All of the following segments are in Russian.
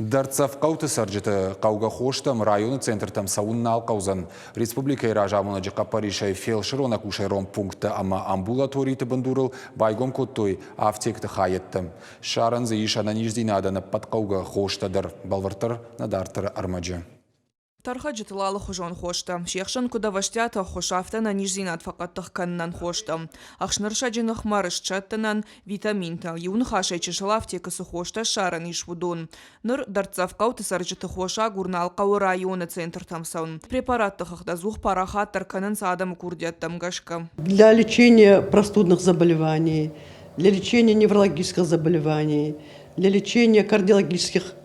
Дарцав қауты саржыты қауға хоштам районы центртам сауыннал қаузан. Республика иражамына жыққа паришай фелширона кушайрон пункты ама амбулаторийты бандурыл байгом коттой аптекті хайеттім. Шаранзы ишана ниждинаданы патқауға хоштадыр. Балвартыр надартыр армаджы. Тарха житылалы хожон хошта. Шехшан куда ваштята хошафта на нижзинат факаттых каннан хошта. Ахшнырша жинах марыш чаттанан витаминта. Юн хашай чешалафте касы хошта шаран ишвудун. Ныр дарцавкау тысаржыты хоша гурналкау районы центр тамсаун. Препараттых ахдазух парахат тарканан садам курдят тамгашка. Для лечения простудных заболеваний, для лечения неврологических заболеваний, для лечения кардиологических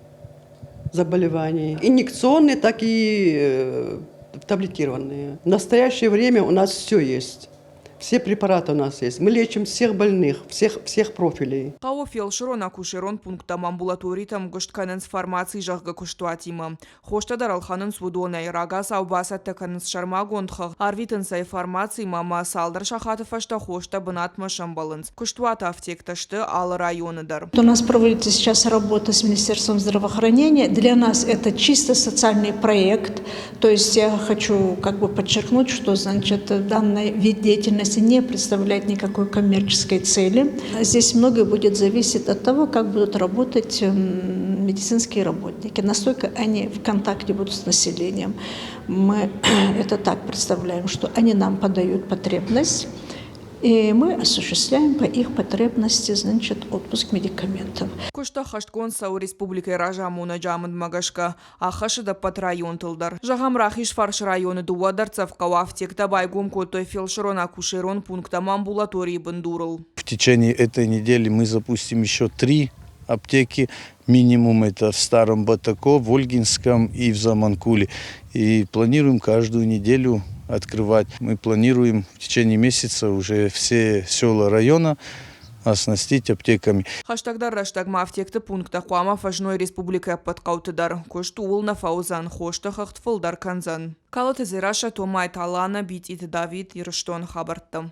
заболеваний. Инъекционные, так и таблетированные. В настоящее время у нас все есть. Все препараты у нас есть. Мы лечим всех больных, всех профилей. Қау фелширон акушерон пунктам амбулаторитам гоштканынс фармации жағғы күштуатима. Хоштадар алханын судонай рагас аубасат теканынс шармагондхах. Арвитынсай фармации мама салдар шахатыфашта хошта бынатма шамбалынс. Күштуата аптекташты ал районыдар. У нас проводится сейчас работа с Министерством здравоохранения. Для нас это чисто социальный проект. То есть я хочу подчеркнуть, что значит данный вид деятельности не представляет никакой коммерческой цели. Здесь многое будет зависеть от того, как будут работать медицинские работники, насколько они в контакте будут с населением. Мы это так представляем, что они нам подают потребность, и мы осуществляем по их потребности, значит, отпуск медикаментов. Кушта хашткон сау республикой ражамуна джамын магашка, а хашыда пат район тылдар. Жагам рахиш фарш районы дуадарцев кавафтекта байгом котой фелширон акушерон пунктам амбулатории бандурал. В течение этой недели мы запустим еще 3 аптеки. Минимум это в Старом Батако, в Ольгинском и в Заманкуле. И планируем каждую неделю открывать. Мы планируем в течение месяца уже все села района оснастить аптеками. Хаштагдар раштагма аптекты пункта хуама фажной республика подкаутыдар. Кошту улна фаузан хошта хахтфылдар канзан. Калаты зираша томай талана бит ит Давид ирштон хабарттам.